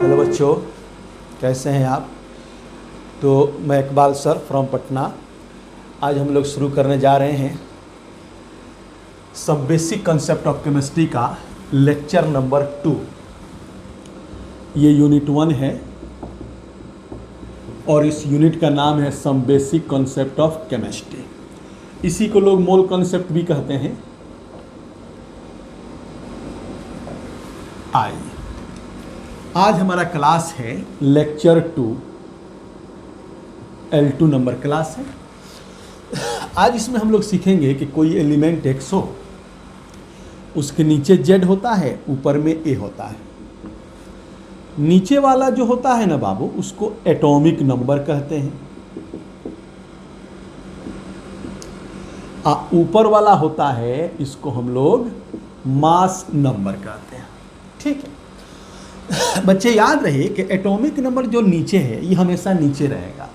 Hello बच्चों, कैसे हैं आप। तो मैं इकबाल सर फ्रॉम पटना। आज हम लोग शुरू करने जा रहे हैं some basic concept of chemistry का लेक्चर नंबर 2। ये यूनिट 1 है और इस यूनिट का नाम है some basic concept of chemistry. इसी को लोग मोल कंसेप्ट भी कहते हैं। आइए, आज हमारा क्लास है लेक्चर 2, L2 नंबर क्लास है। आज इसमें हम लोग सीखेंगे कि कोई एलिमेंट X हो, उसके नीचे Z होता है, ऊपर में A होता है। नीचे वाला जो होता है ना बाबू, उसको एटॉमिक नंबर कहते हैं। ऊपर वाला होता है, इसको हम लोग मास नंबर कहते हैं। ठीक है बच्चे, याद रहे कि एटॉमिक नंबर जो नीचे है ये हमेशा नीचे रहेगा,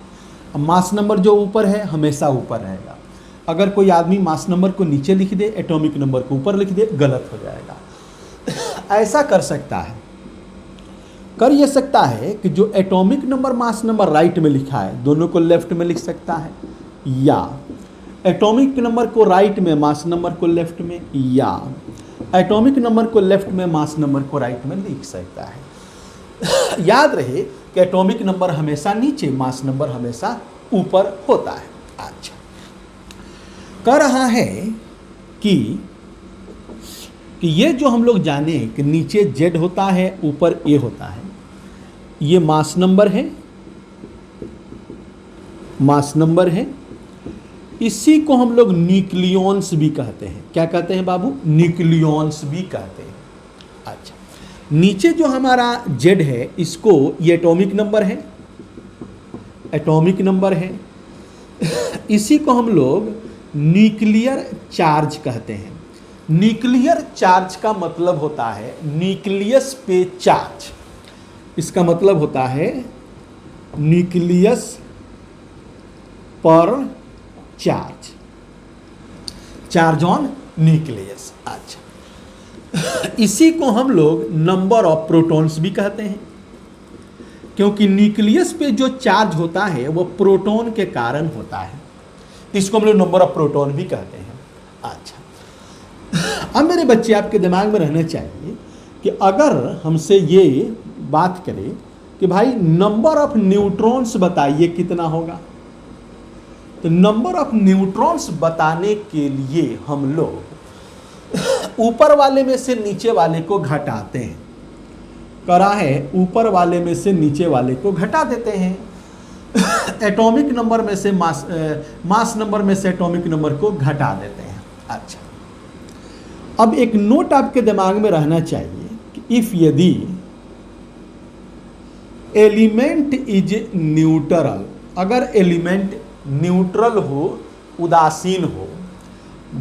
मास नंबर जो ऊपर है हमेशा ऊपर रहेगा। अगर कोई आदमी मास नंबर को नीचे लिख दे, एटॉमिक नंबर को ऊपर लिख दे, गलत हो जाएगा। ऐसा कर ये सकता है कि जो atomic number mass number right में लिखा है, दोनों को लेफ्ट में लिख सकता है, या एटॉमिक नंबर को राइट में, मास नंबर को लेफ्ट में, या एटॉमिक नंबर को लेफ्ट में, मास नंबर को राइट में लिख सकता है। याद रहे कि एटॉमिक नंबर हमेशा नीचे, मास नंबर हमेशा ऊपर होता है। अच्छा, कह रहा है कि ये जो हम लोग जाने कि नीचे Z होता है, ऊपर A होता है, ये मास नंबर है, मास नंबर है। इसी को हम लोग न्यूक्लियॉन्स भी कहते हैं। क्या कहते हैं बाबू? न्यूक्लियॉन्स भी कहते हैं। अच्छा, नीचे जो हमारा Z है, इसको, ये एटॉमिक नंबर है, एटॉमिक नंबर है। इसी को हम लोग न्यूक्लियर चार्ज कहते हैं। न्यूक्लियर चार्ज का मतलब होता है न्यूक्लियस पे चार्ज। इसका मतलब होता है न्यूक्लियस पर चार्ज, चार्ज ऑन न्यूक्लियस। अच्छा, इसी को हम लोग नंबर ऑफ प्रोटॉन्स भी कहते हैं, क्योंकि न्यूक्लियस पे जो चार्ज होता है वो प्रोटॉन के कारण होता है। इसको हम लोग नंबर ऑफ प्रोटॉन भी कहते हैं। अच्छा, अब मेरे बच्चे, आपके दिमाग में रहना चाहिए कि अगर हमसे ये बात करें कि भाई नंबर ऑफ न्यूट्रॉन्स बताइए कितना होगा, तो नंबर ऑफ न्यूट्रॉन्स बताने के लिए हम लोग ऊपर वाले में से नीचे वाले को घटाते हैं। करा है, ऊपर वाले में से नीचे वाले को घटा देते हैं। एटॉमिक नंबर में से मास नंबर में से एटॉमिक नंबर को घटा देते हैं। अच्छा, अब एक नोट आपके दिमाग में रहना चाहिए कि इफ यदि एलिमेंट इज न्यूट्रल, अगर एलिमेंट न्यूट्रल हो, उदासीन हो,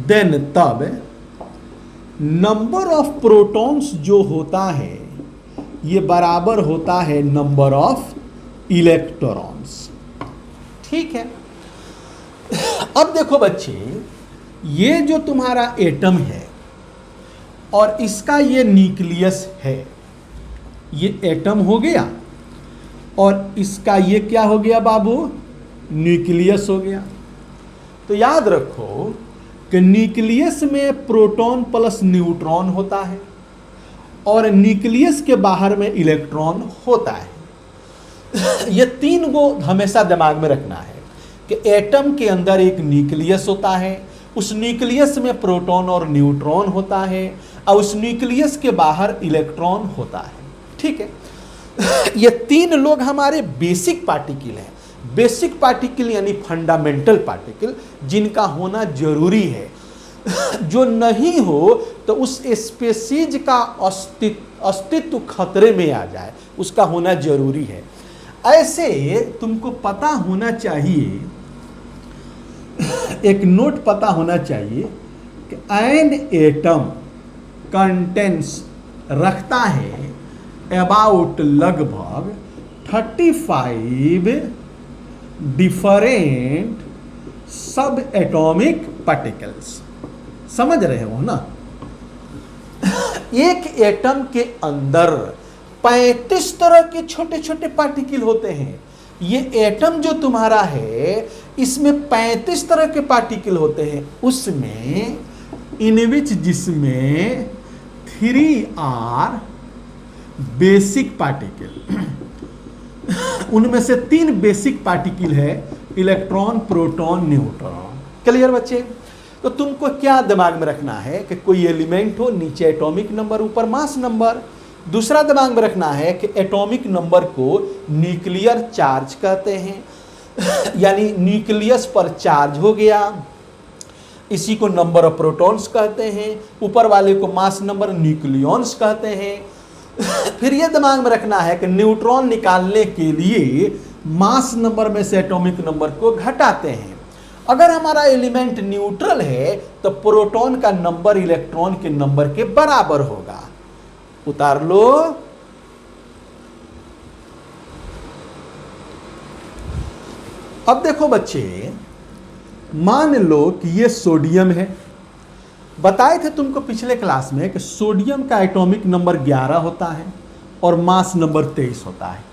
देन तब नंबर ऑफ प्रोटॉन्स जो होता है ये बराबर होता है नंबर ऑफ इलेक्ट्रॉन्स। ठीक है, अब देखो बच्चे, ये जो तुम्हारा एटम है और इसका ये न्यूक्लियस है, ये एटम हो गया और इसका ये क्या हो गया बाबू? न्यूक्लियस हो गया। तो याद रखो कि न्यूक्लियस में प्रोटॉन प्लस न्यूट्रॉन होता है और न्यूक्लियस के बाहर में इलेक्ट्रॉन होता है। ये तीन को हमेशा दिमाग में रखना है कि एटम के अंदर एक न्यूक्लियस होता है, उस न्यूक्लियस में प्रोटॉन और न्यूट्रॉन होता है और उस न्यूक्लियस के बाहर इलेक्ट्रॉन होता है। ठीक है, ये तीन लोग हमारे बेसिक पार्टिकल हैं। बेसिक पार्टिकल यानी फंडामेंटल पार्टिकल, जिनका होना जरूरी है। जो नहीं हो तो उस स्पीशीज का अस्तित्व खतरे में आ जाए, उसका होना जरूरी है। ऐसे तुमको पता होना चाहिए, एक नोट पता होना चाहिए कि एन एटम कंटेंस रखता है अबाउट लगभग 35 डिफरेंट सब एटॉमिक पार्टिकल्स। समझ रहे हो ना? एक एटम के अंदर 35 तरह के छोटे छोटे पार्टिकल होते हैं। ये एटम जो तुम्हारा है इसमें 35 तरह के पार्टिकल होते हैं, उसमें इन विच जिसमें 3 आर बेसिक पार्टिकल, उनमें से 3 बेसिक पार्टिकल है, इलेक्ट्रॉन, प्रोटॉन, न्यूट्रॉन। क्लियर बच्चे? तो तुमको क्या दिमाग में रखना है कि कोई एलिमेंट हो, नीचे एटॉमिक नंबर, ऊपर मास नंबर। दूसरा दिमाग में रखना है कि एटॉमिक नंबर को न्यूक्लियर चार्ज कहते हैं यानी न्यूक्लियस पर चार्ज हो गया, इसी को नंबर ऑफ प्रोटॉन्स कहते हैं। ऊपर वाले को मास नंबर, न्यूक्लियॉन्स कहते हैं। फिर यह दिमाग में रखना है कि न्यूट्रॉन निकालने के लिए मास नंबर में से एटॉमिक नंबर को घटाते हैं। अगर हमारा एलिमेंट न्यूट्रल है तो प्रोटॉन का नंबर इलेक्ट्रॉन के नंबर के बराबर होगा। उतार लो। अब देखो बच्चे, मान लो कि ये सोडियम है। बताए थे तुमको पिछले क्लास में कि सोडियम का एटॉमिक नंबर 11 होता है और मास नंबर 23 होता है।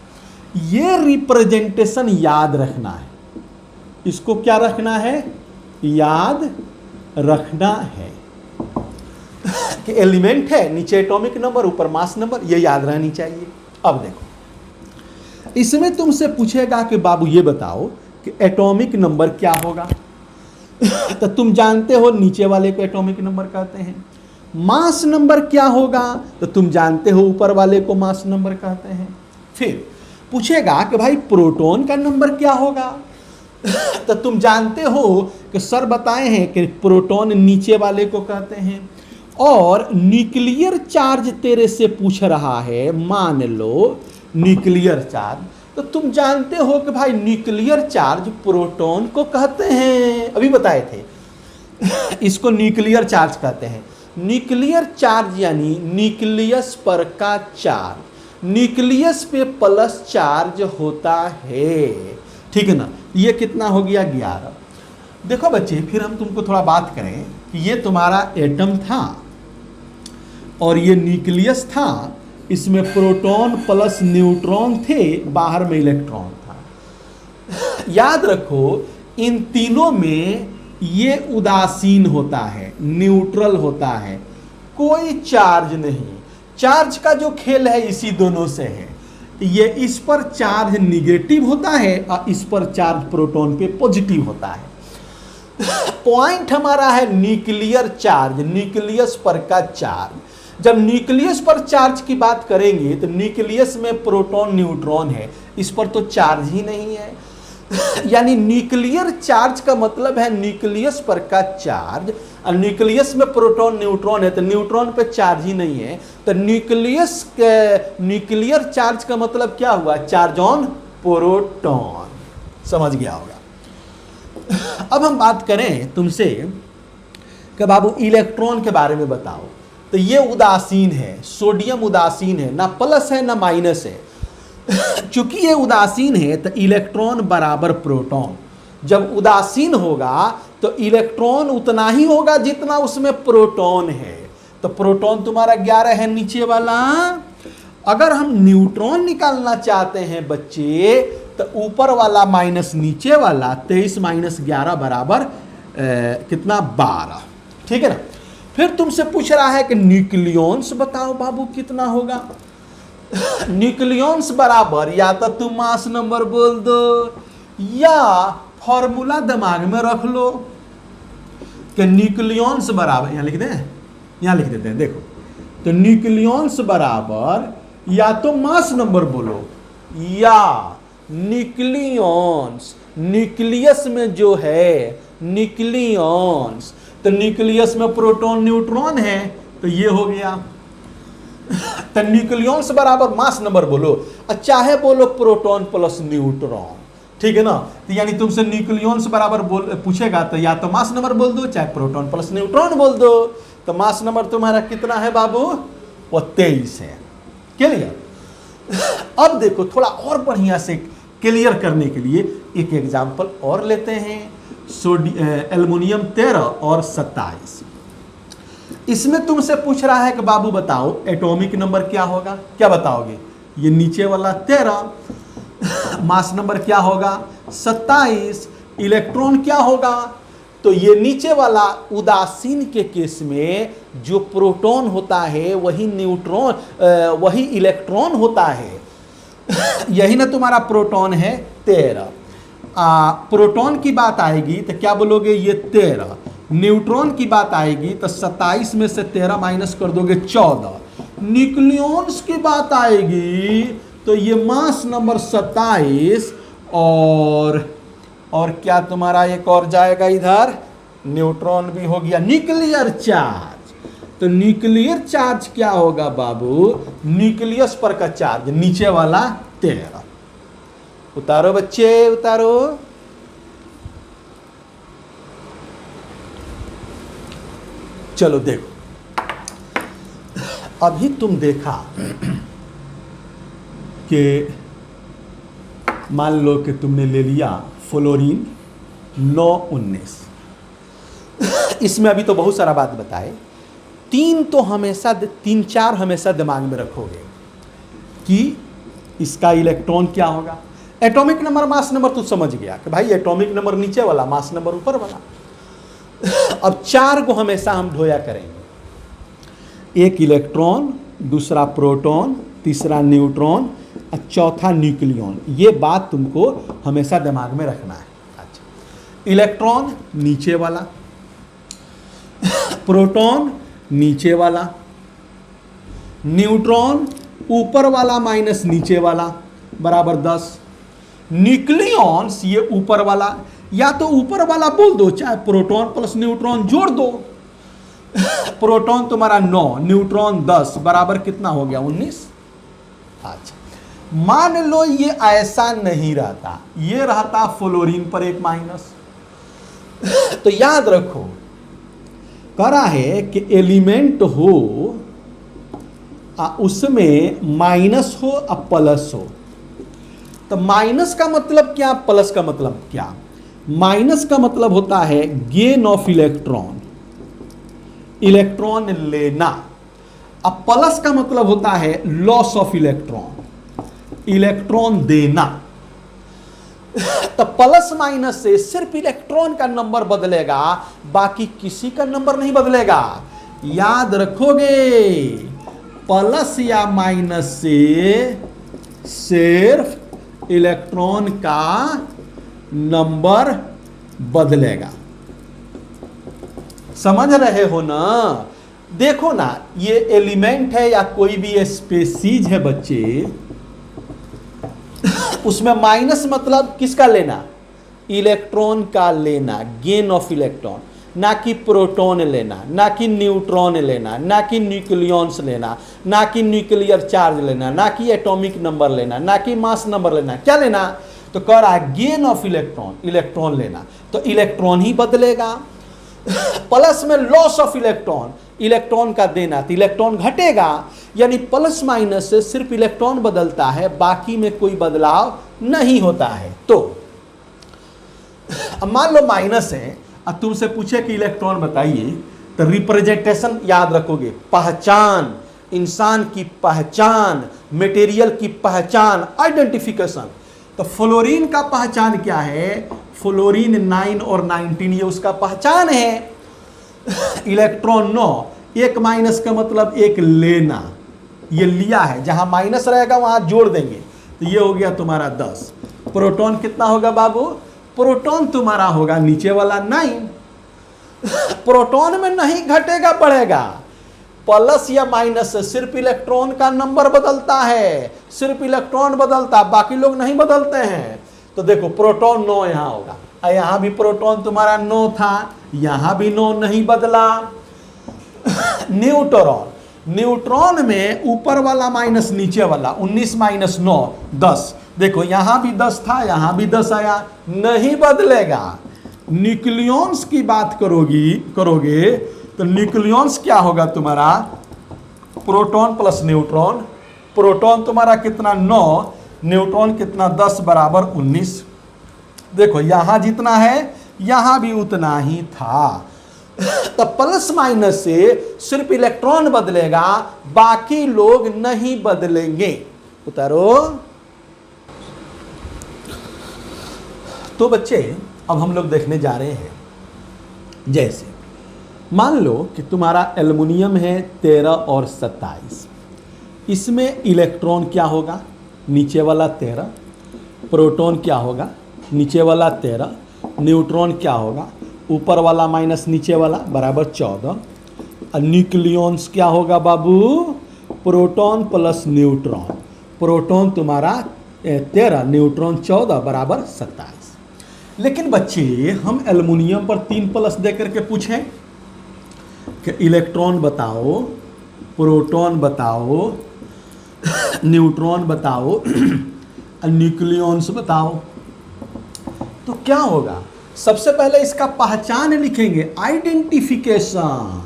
ये रिप्रेजेंटेशन याद रखना है। इसको क्या रखना है? याद रखना है कि एलिमेंट है, नीचे एटॉमिक नंबर, ऊपर मास नंबर, ये याद रहनी चाहिए। अब देखो, इसमें तुमसे पूछेगा कि बाबू ये बताओ कि एटॉमिक नंबर क्या होगा। तो तुम जानते हो नीचे वाले को एटॉमिक नंबर कहते हैं। मास नंबर क्या होगा? तो तुम जानते हो ऊपर वाले को मास नंबर कहते हैं। फिर पूछेगा कि भाई प्रोटॉन का नंबर क्या होगा? तो तुम जानते हो कि सर बताए हैं कि प्रोटॉन नीचे वाले को कहते हैं। और न्यूक्लियर चार्ज तेरे से पूछ रहा है, मान लो न्यूक्लियर चार्ज, तो तुम जानते हो कि भाई न्यूक्लियर चार्ज प्रोटॉन को कहते हैं, अभी बताए थे। इसको न्यूक्लियर चार्ज कहते हैं। न्यूक्लियर चार्ज यानी न्यूक्लियस पर का चार्ज, न्यूक्लियस पे प्लस चार्ज होता है, ठीक है ना। ये कितना हो गया? 11। देखो बच्चे, फिर हम तुमको थोड़ा बात करें कि ये तुम्हारा एटम था और ये न्यूक्लियस था, इसमें प्रोटॉन प्लस न्यूट्रॉन थे, बाहर में इलेक्ट्रॉन था। याद रखो, इन तीनों में ये उदासीन होता है, न्यूट्रल होता है, कोई चार्ज नहीं। चार्ज का जो खेल है इसी दोनों से है। ये इस पर चार्ज निगेटिव होता है और इस पर चार्ज प्रोटॉन पे पॉजिटिव होता है। पॉइंट हमारा है न्यूक्लियर चार्ज, न्यूक्लियस पर का चार्ज। जब न्यूक्लियस पर चार्ज की बात करेंगे तो न्यूक्लियस में प्रोटॉन न्यूट्रॉन है, इस पर तो चार्ज ही नहीं है। यानी न्यूक्लियर चार्ज का मतलब है न्यूक्लियस पर का चार्ज, और न्यूक्लियस में प्रोटॉन न्यूट्रॉन है तो न्यूट्रॉन पे चार्ज ही नहीं है। तो न्यूक्लियर चार्ज का मतलब क्या हुआ? Charge on proton. समझ गया होगा। अब हम बात करें तुमसे कि बाबू इलेक्ट्रॉन के बारे में बताओ। तो ये उदासीन है, सोडियम उदासीन है, ना प्लस है ना माइनस है। चूंकि ये उदासीन है तो इलेक्ट्रॉन बराबर प्रोटॉन। जब उदासीन होगा तो इलेक्ट्रॉन उतना ही होगा जितना उसमें प्रोटॉन है। तो प्रोटॉन तुम्हारा 11 है नीचे वाला। अगर हम न्यूट्रॉन निकालना चाहते हैं बच्चे, तो ऊपर वाला माइनस नीचे वाला, 23 माइनस 11 बराबर कितना? 12, ठीक है ना। फिर तुमसे पूछ रहा है कि न्यूक्लियॉन्स बताओ बाबू कितना होगा। न्यूक्लियॉन्स बराबर या तो तुम मास नंबर बोल दो या फॉर्मूला दिमाग में रख लो कि न्यूक्लियॉन्स बराबर, यहाँ लिख दें, यहाँ लिख देते हैं, देखो। तो न्यूक्लियॉन्स बराबर या तो मास नंबर बोलो या न्यूक्लियॉन्स, न्यूक्लियस में जो है न्यूक्लियॉन्स, तो न्यूक्लियस में प्रोटॉन न्यूट्रॉन है तो ये हो गया। तो न्यूक्लियॉन्स बराबर मास नंबर बोलो, चाहे बोलो प्रोटॉन प्लस न्यूट्रॉन, ठीक है ना। तो यानी तुमसे न्यूक्लियॉन्स बराबर पूछेगा तो या तो मास नंबर बोल दो, चाहे प्रोटॉन प्लस न्यूट्रॉन बोल दो। तो मास नंबर तुम्हारा कितना है बाबू? वो 23 है। क्लियर? अब देखो, थोड़ा और बढ़िया से क्लियर करने के लिए एक एग्जाम्पल और लेते हैं। एल्युमिनियम 13 और 27। इसमें तुमसे पूछ रहा है कि बाबू बताओ एटॉमिक नंबर क्या होगा। क्या बताओगे? ये नीचे वाला 13, मास नंबर क्या होगा 27, इलेक्ट्रॉन क्या होगा, तो ये नीचे वाला उदासीन के केस में जो प्रोटॉन होता है वही न्यूट्रॉन वही इलेक्ट्रॉन होता है। यही ना तुम्हारा प्रोटॉन है 13। प्रोटॉन की बात आएगी तो क्या बोलोगे, ये 13। न्यूट्रॉन की बात आएगी तो 27 में से 13 माइनस कर दोगे 14। न्यूक्लियॉन्स की बात आएगी तो ये मास नंबर 27 और क्या तुम्हारा एक और जाएगा इधर, न्यूट्रॉन भी हो गया, न्यूक्लियर चार्ज। तो न्यूक्लियर चार्ज क्या होगा बाबू, न्यूक्लियस पर का चार्ज नीचे वाला 13। उतारो बच्चे उतारो। चलो देखो, अभी तुम देखा कि मान लो कि तुमने ले लिया फ्लोरीन 919। इसमें अभी तो बहुत सारा बात बताए, तीन चार हमेशा दिमाग में रखोगे कि इसका इलेक्ट्रॉन क्या होगा। एटॉमिक नंबर मास नंबर तू समझ गया कि भाई एटॉमिक नंबर नीचे वाला, मास नंबर ऊपर वाला। अब 4 को हमेशा हम ढोया करेंगे, एक इलेक्ट्रॉन, दूसरा प्रोटॉन, तीसरा न्यूट्रॉन और चौथा न्यूक्लियॉन। ये बात तुमको हमेशा दिमाग में रखना है। अच्छा, इलेक्ट्रॉन नीचे वाला, प्रोटॉन नीचे वाला, न्यूट्रॉन ऊपर वाला माइनस नीचे वाला बराबर 10, न्यूक्लियॉन्स ये ऊपर वाला, या तो ऊपर वाला बोल दो, चाहे प्रोटॉन प्लस न्यूट्रॉन जोड़ दो। प्रोटॉन तुम्हारा 9, न्यूट्रॉन 10 बराबर कितना हो गया 19। अच्छा, मान लो ये ऐसा नहीं रहता, ये रहता फ्लोरीन पर एक माइनस। तो याद रखो, करा है कि एलिमेंट हो उसमें माइनस हो और प्लस हो। तो माइनस का मतलब क्या, प्लस का मतलब क्या। माइनस का मतलब होता है गेन ऑफ इलेक्ट्रॉन, इलेक्ट्रॉन लेना। अब प्लस का मतलब होता है लॉस ऑफ इलेक्ट्रॉन, इलेक्ट्रॉन देना। तो प्लस माइनस से सिर्फ इलेक्ट्रॉन का नंबर बदलेगा, बाकी किसी का नंबर नहीं बदलेगा। याद रखोगे, प्लस या माइनस से सिर्फ इलेक्ट्रॉन का नंबर बदलेगा। समझ रहे हो ना। देखो ना, ये एलिमेंट है या कोई भी स्पेसीज है बच्चे, उसमें माइनस मतलब किसका लेना, इलेक्ट्रॉन का लेना, गेन ऑफ इलेक्ट्रॉन, ना कि प्रोटॉन लेना, ना कि न्यूट्रॉन लेना, ना कि न्यूक्लियॉन्स लेना, ना कि न्यूक्लियर चार्ज लेना, ना कि एटॉमिक नंबर लेना, ना कि मास नंबर लेना। क्या लेना, तो कह रहा है गेन ऑफ इलेक्ट्रॉन, इलेक्ट्रॉन लेना। तो इलेक्ट्रॉन ही बदलेगा। प्लस में लॉस ऑफ इलेक्ट्रॉन, इलेक्ट्रॉन का देना, तो इलेक्ट्रॉन घटेगा। यानी प्लस माइनस से सिर्फ इलेक्ट्रॉन बदलता है, बाकी में कोई बदलाव नहीं होता है। तो अब मान लो माइनस है, अब तुमसे पूछे कि इलेक्ट्रॉन बताइए, तो रिप्रेजेंटेशन याद रखोगे, पहचान, इंसान की पहचान, मटेरियल की पहचान, आइडेंटिफिकेशन। तो फ्लोरीन का पहचान क्या है, फ्लोरीन 9 और 19 ये उसका पहचान है। इलेक्ट्रॉन 9, एक माइनस का मतलब एक लेना, ये लिया है, जहां माइनस रहेगा वहां जोड़ देंगे, तो ये हो गया तुम्हारा 10। प्रोटॉन कितना होगा बाबू, प्रोटॉन तुम्हारा होगा नीचे वाला 9। प्रोटॉन में नहीं घटेगा बढ़ेगा, प्लस या माइनस से सिर्फ इलेक्ट्रॉन का नंबर बदलता है, सिर्फ इलेक्ट्रॉन बदलता, बाकी लोग नहीं बदलते हैं। तो देखो प्रोटॉन 9 यहां होगा, यहां भी प्रोटॉन तुम्हारा 9 था, यहां भी 9 नहीं बदला। न्यूट्रॉन, न्यूट्रॉन में ऊपर वाला माइनस नीचे वाला, 19 माइनस 9 10। देखो यहां भी 10 था, यहां भी 10 आया, नहीं बदलेगा। न्यूक्लियॉन्स की बात करोगे तो न्यूक्लियॉन्स क्या होगा तुम्हारा, प्रोटॉन प्लस न्यूट्रॉन। प्रोटॉन तुम्हारा कितना 9, न्यूट्रॉन कितना 10 बराबर 19। देखो यहां जितना है यहां भी उतना ही था। तो प्लस माइनस से सिर्फ इलेक्ट्रॉन बदलेगा, बाकी लोग नहीं बदलेंगे। उतारो। तो बच्चे अब हम लोग देखने जा रहे हैं, जैसे मान लो कि तुम्हारा एल्युमिनियम है 13 और 27, इसमें इलेक्ट्रॉन क्या होगा, नीचे वाला 13, प्रोटॉन क्या होगा, नीचे वाला 13, न्यूट्रॉन क्या होगा, ऊपर वाला माइनस नीचे वाला बराबर 14, और न्यूक्लियॉन्स क्या होगा बाबू, प्रोटॉन प्लस न्यूट्रॉन, प्रोटॉन तुम्हारा 13, न्यूट्रॉन 14 बराबर 27। लेकिन बच्चे हम एल्युमिनियम पर 3 प्लस दे करके पूछें कि इलेक्ट्रॉन बताओ, प्रोटॉन बताओ, न्यूट्रॉन बताओ और न्यूक्लियॉन्स बताओ, तो क्या होगा। सबसे पहले इसका पहचान लिखेंगे, आइडेंटिफिकेशन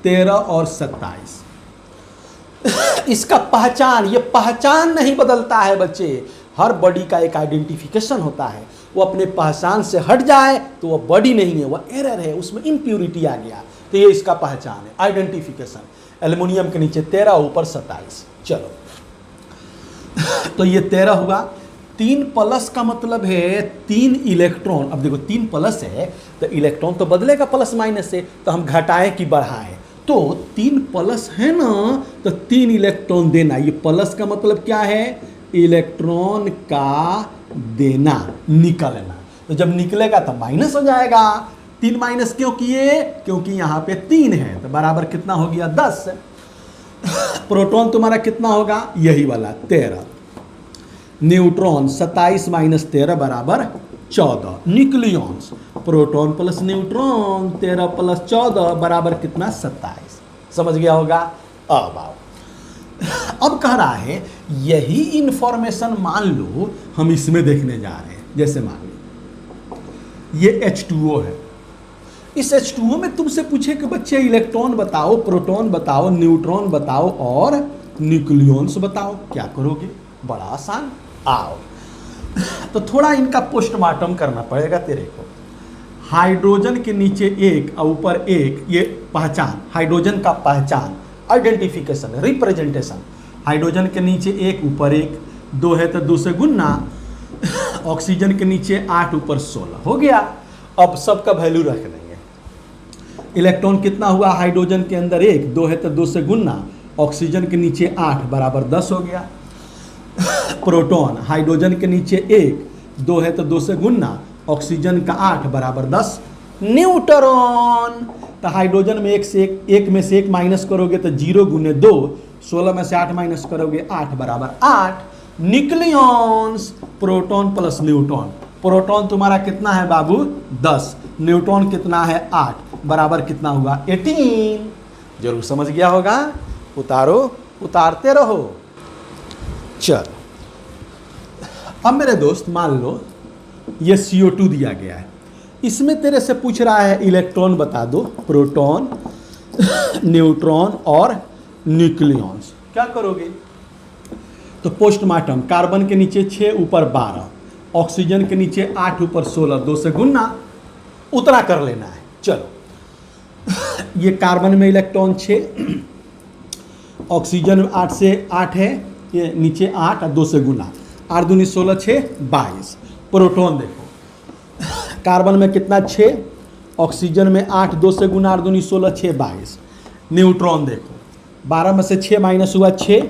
13 और 27। इसका पहचान, ये पहचान नहीं बदलता है बच्चे, हर बॉडी का एक आइडेंटिफिकेशन होता है, वो अपने पहचान से हट जाए तो वो बॉडी नहीं है, वो एरर है, उसमें इम्प्योरिटी आ गया, तो ये इसका पहचान है, आइडेंटिफिकेशन। एल्युमिनियम के नीचे 13, ऊपर 27। चलो तो ये 13 हुआ। 3 प्लस का मतलब है 3 इलेक्ट्रॉन। अब देखो 3 प्लस है तो इलेक्ट्रॉन तो बदलेगा प्लस माइनस से, तो हम घटाएं कि बढ़ाएं, तो 3 प्लस है ना, तो 3 इलेक्ट्रॉन देना। ये प्लस का मतलब क्या है, इलेक्ट्रॉन का देना, निकलना। तो जब निकलेगा तो माइनस हो जाएगा। 3 माइनस क्यों किए, क्योंकि यहाँ पे 3 है, तो बराबर कितना हो गया 10। प्रोटॉन तुम्हारा कितना होगा, यही वाला 13, न्यूट्रॉन 27 माइनस 13 बराबर 14, nucleons proton plus neutron 13 plus 14 बराबर कितना 27। समझ गया होगा। अब आओ, अब कह रहा है यही इंफॉर्मेशन मान लो हम इसमें देखने जा रहे हैं। जैसे मान लो ये H2O है, इस H2O में तुमसे पूछे कि बच्चे इलेक्ट्रॉन बताओ, प्रोटॉन बताओ, न्यूट्रॉन बताओ और न्यूक्लियॉन्स बताओ, क्या करोगे, बड़ा आसान। आओ तो थोड़ा इनका पोस्टमार्टम करना पड़ेगा तेरे को। हाइड्रोजन के नीचे 1 और ऊपर 1, ये पहचान, हाइड्रोजन का पहचान, आइडेंटिफिकेशन, रिप्रेजेंटेशन। हाइड्रोजन के नीचे 1 ऊपर 1, 2 है तो 2 से गुना, ऑक्सीजन के नीचे 8 ऊपर 16 हो गया। अब सबका वैल्यू रख देंगे। इलेक्ट्रॉन कितना हुआ हाइड्रोजन के अंदर 1, 2 है तो 2 से गुना, ऑक्सीजन के नीचे 8 बराबर 10 हो गया। प्रोटॉन हाइड्रोजन के नीचे 1, 2 है तो 2 से गुना, ऑक्सीजन का 8 बराबर 10। न्यूट्रॉन तो हाइड्रोजन में 1 में से 1 माइनस करोगे तो 0 गुने 2, 16 में से 8 माइनस करोगे 8 बराबर 8। Nucleons proton plus neutron, proton तुम्हारा कितना है बाबू 10, न्यूट्रॉन कितना है 8 बराबर कितना हुआ 18। जरूर समझ गया होगा। उतारो, उतारते रहो। चल अब मेरे दोस्त मान लो ये CO2 दिया गया है, इसमें तेरे से पूछ रहा है इलेक्ट्रॉन बता दो, प्रोटॉन, न्यूट्रॉन और न्यूक्लियॉन्स, क्या करोगे। तो पोस्टमार्टम, कार्बन के नीचे 6 ऊपर 12, ऑक्सीजन के नीचे 8 ऊपर 16, 2 से गुना, उतना कर लेना है। चलो ये कार्बन में इलेक्ट्रॉन 6, ऑक्सीजन 8 से 8 है, ये नीचे 8 और 2 से गुना, 8 दूनी 16, 6 22। प्रोटॉन देखो, कार्बन में कितना 6, ऑक्सीजन में 8, 2 से गुना, 8 दूनी 16, 6 22। न्यूट्रॉन देखो, 12 में से 6 माइनस हुआ 6,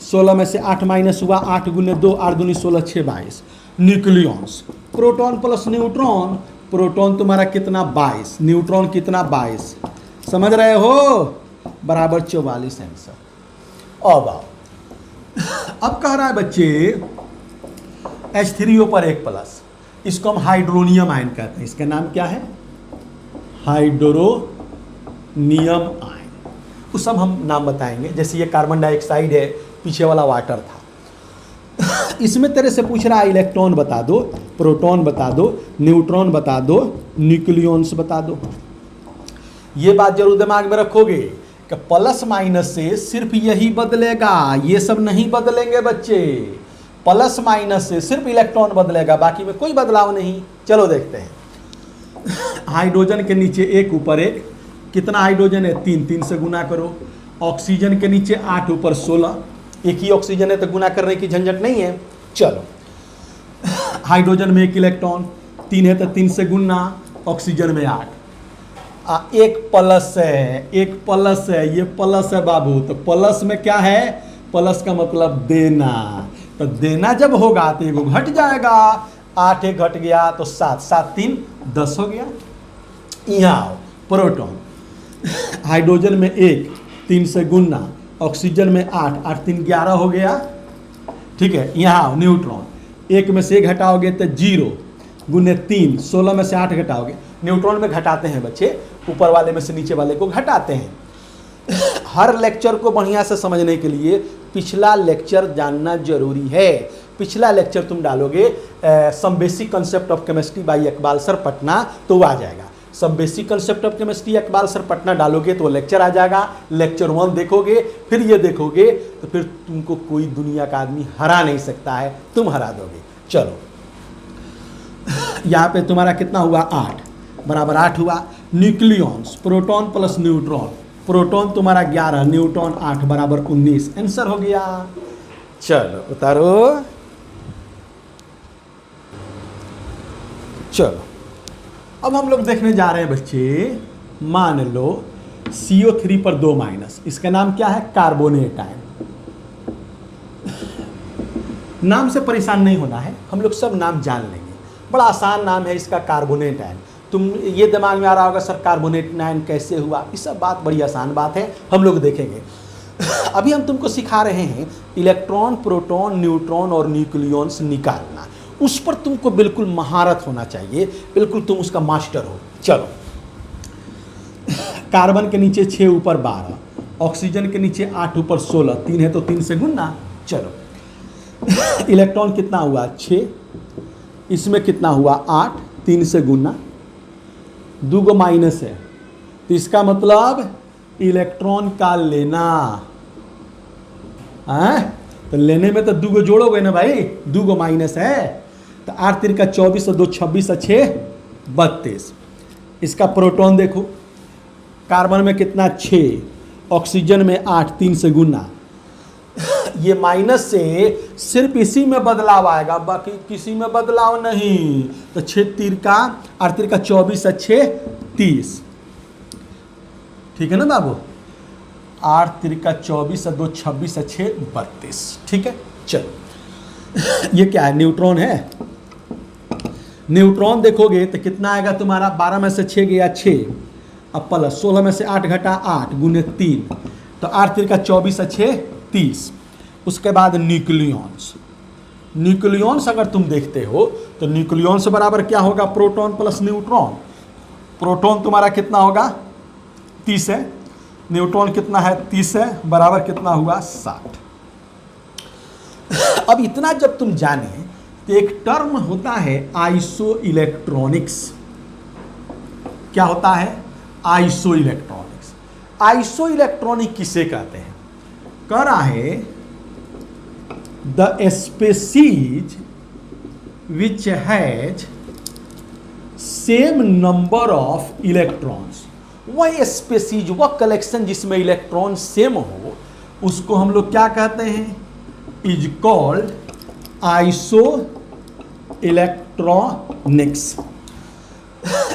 16 में से 8 माइनस हुआ 8 गुने 2, 8 दूनी 16, 6 22। Nucleons proton plus neutron, proton तुम्हारा कितना 22, न्यूट्रॉन कितना 22, समझ रहे हो, बराबर 44 आंसर। अब आओ, अब कह रहा है बच्चे H3O पर 1 प्लस, इसको हम हाइड्रोनियम आयन कहते हैं, इसका नाम क्या है, हाइड्रोनियम आयन। उस सब हम नाम बताएंगे। जैसे ये कार्बन डाइऑक्साइड है, पीछे वाला वाटर था। इसमें तेरे से पूछ रहा है इलेक्ट्रॉन बता दो, प्रोटॉन बता दो, न्यूट्रॉन बता दो, न्यूक्लियॉन्स बता दो। ये बात जरूर दिमाग में रखोगे कि प्लस माइनस से सिर्फ यही बदलेगा, ये सब नहीं बदलेंगे बच्चे। प्लस माइनस से सिर्फ इलेक्ट्रॉन बदलेगा, बाकी में कोई बदलाव नहीं। चलो देखते हैं। हाइड्रोजन के नीचे 1 ऊपर 1, कितना हाइड्रोजन है 3, 3 से गुना करो। ऑक्सीजन के नीचे 8 ऊपर 16, एक ही ऑक्सीजन है तो गुना करने की झंझट नहीं है। चलो, हाइड्रोजन में 1 इलेक्ट्रॉन, 3 है तो 3 से गुना, ऑक्सीजन में 8। एक प्लस है, एक प्लस है, ये प्लस है बाबू। तो प्लस में क्या है, प्लस का मतलब देना। तो देना जब होगा तो एगो घट जाएगा, 8 एक घट गया तो 7, 7 3 10 हो गया। यहाँ आओ, प्रोटॉन, हाइड्रोजन में 1, 3 से गुना, ऑक्सीजन में 8, 8 3 11 हो गया। ठीक है, यहाँ आओ, न्यूट्रॉन, 1 में से 1 घटाओगे तो 0, गुने 3, 16 में से 8 घटाओगे। न्यूट्रॉन में घटाते हैं बच्चे, ऊपर वाले में से नीचे वाले को घटाते हैं। हर लेक्चर को बढ़िया से समझने के लिए पिछला लेक्चर जानना जरूरी है। पिछला लेक्चर तुम डालोगे some basic concept of chemistry by Iqbal sir Patna, तो वो आ जाएगा। Some basic concept of chemistry Iqbal sir Patna डालोगे तो लेक्चर आ जाएगा। लेक्चर 1 देखोगे, फिर ये देखोगे, तो फिर तुमको कोई दुनिया का आदमी हरा नहीं सकता है, तुम हरा दोगे। चलो, यहाँ पे तुम्हारा कितना हुआ, 8 बराबर 8 हुआ। Nucleons, proton plus neutron, proton तुम्हारा 11, न्यूट्रॉन 8 बराबर 19, आंसर हो गया। चलो उतारो, चलो अब हम लोग देखने जा रहे हैं बच्चे, मान लो CO3 पर 2 माइनस, इसका नाम क्या है, कार्बोनेट आयन। नाम से परेशान नहीं होना है, हम लोग सब नाम जान लेंगे। बड़ा आसान नाम है इसका, कार्बोनेट आयन। तुम ये दिमाग में आ रहा होगा सर कार्बोनेट आयन कैसे हुआ, ये सब बात बड़ी आसान बात है, हम लोग देखेंगे। अभी हम तुमको सिखा रहे हैं इलेक्ट्रॉन, प्रोटॉन, न्यूट्रॉन और न्यूक्लियॉन्स निकालना। उस पर तुमको बिल्कुल महारत होना चाहिए, बिल्कुल तुम उसका मास्टर हो। चलो, कार्बन के नीचे 6 ऊपर 12, ऑक्सीजन के नीचे 8 ऊपर 16, 3 है तो 3 से गुना। चलो, इलेक्ट्रॉन कितना हुआ, 6, इसमें कितना हुआ, 8, 3 से गुना, 2 गो माइनस है, तो इसका मतलब इलेक्ट्रॉन का लेना है। तो लेने में तो 2 गो जोड़ोगे ना भाई, 2 गो माइनस है, तो 8 3 का 24 और 2 26 और 6 32। इसका प्रोटॉन देखो, कार्बन में कितना, 6, ऑक्सीजन में 8, 3 से गुना। ये माइनस से सिर्फ इसी में बदलाव आएगा, बाकी किसी में बदलाव नहीं। तो 6 3 का 8 3 का 24 और 6 30, ठीक है ना बाबू, 8 3 का 24 और 2 26 और 6 32, ठीक है। चलो, ये क्या है, न्यूट्रॉन है। न्यूट्रॉन देखोगे तो कितना आएगा तुम्हारा, 12 में से 6 गया 6, अब प्लस 16 में से 8 घटा 8 गुने 3, तो 8 3 का 24 और 6 30। उसके बाद न्यूक्लियॉन्स, न्यूक्लियॉन्स अगर तुम देखते हो तो न्यूक्लियॉन्स बराबर क्या होगा, प्रोटॉन प्लस न्यूट्रॉन। प्रोटॉन तुम्हारा कितना होगा, 30 है, न्यूट्रॉन कितना है, 30 है, बराबर कितना हुआ, 60। अब इतना जब तुम जाने तो एक टर्म होता है आइसो इलेक्ट्रॉनिक्स। क्या होता है, आइसो इलेक्ट्रॉनिक्स। आइसो इलेक्ट्रॉनिक किसे कहते हैं, कह रहा है the species which has same number of electrons. वह स्पेसीज, वह कलेक्शन जिसमें इलेक्ट्रॉन सेम हो, उसको हम लोग क्या कहते हैं, इज कॉल्ड आइसो इलेक्ट्रॉनिक्स,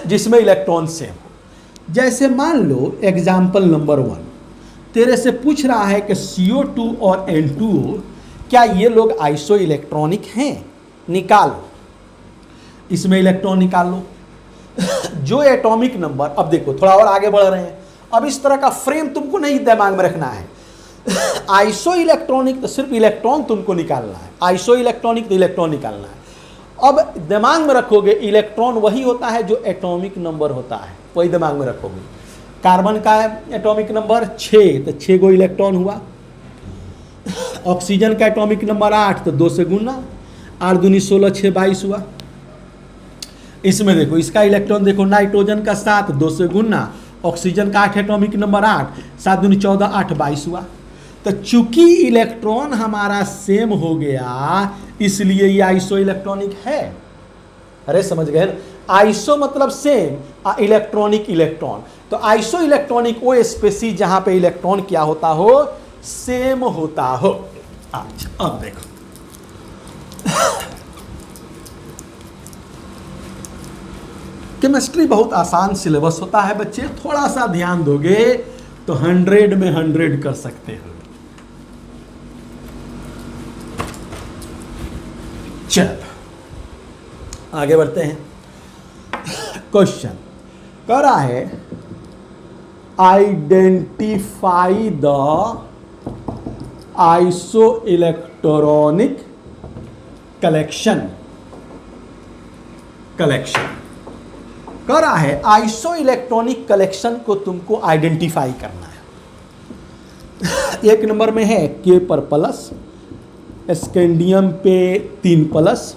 जिसमें इलेक्ट्रॉन सेम हो। जैसे मान लो एग्जाम्पल नंबर 1, तेरे से पूछ रहा है कि CO2 और N2O क्या ये लोग आइसो इलेक्ट्रॉनिक हैं, निकालो, इसमें इलेक्ट्रॉन निकाल लो। जो एटॉमिक नंबर, अब देखो थोड़ा और आगे बढ़ रहे हैं, अब इस तरह का फ्रेम तुमको नहीं दिमाग में रखना है। आइसो इलेक्ट्रॉनिक तो सिर्फ इलेक्ट्रॉन तुमको निकालना है, आइसो इलेक्ट्रॉनिक तो इलेक्ट्रॉन निकालना है। अब दिमाग में रखोगे इलेक्ट्रॉन वही होता है जो एटॉमिक नंबर होता है, वही दिमाग में रखोगे। कार्बन का एटॉमिक नंबर 6, तो 6 गो इलेक्ट्रॉन हुआ। ऑक्सीजन का एटॉमिक नंबर 8, तो 2 से गुना, 8 दूनी 16, 6 22 हुआ। इसमें देखो, इसका इलेक्ट्रॉन देखो, नाइट्रोजन का 7, 2 से गुना, ऑक्सीजन का 8 एटॉमिक नंबर 8, 7 दूनी 14, 8 22 हुआ। तो चूंकि इलेक्ट्रॉन हमारा सेम हो गया, इसलिए ये आइसो इलेक्ट्रॉनिक है। अरे समझ गए ना, आइसो मतलब सेम, इलेक्ट्रॉनिक इलेक्ट्रॉन। तो आइसो इलेक्ट्रॉनिक वो स्पेसीज जहां पे इलेक्ट्रॉन क्या होता हो, सेम होता हो। अच्छा अब देखो, केमिस्ट्री बहुत आसान सिलेबस होता है बच्चे, थोड़ा सा ध्यान दोगे तो 100 में 100 कर सकते हो। चल आगे बढ़ते हैं। क्वेश्चन कह रहा है identify the iso electronic collection कह रहा है आइसो इलेक्ट्रॉनिक कलेक्शन को तुमको आइडेंटिफाई करना है। एक नंबर में है के पर प्लस, स्कैंडियम पे 3 plus,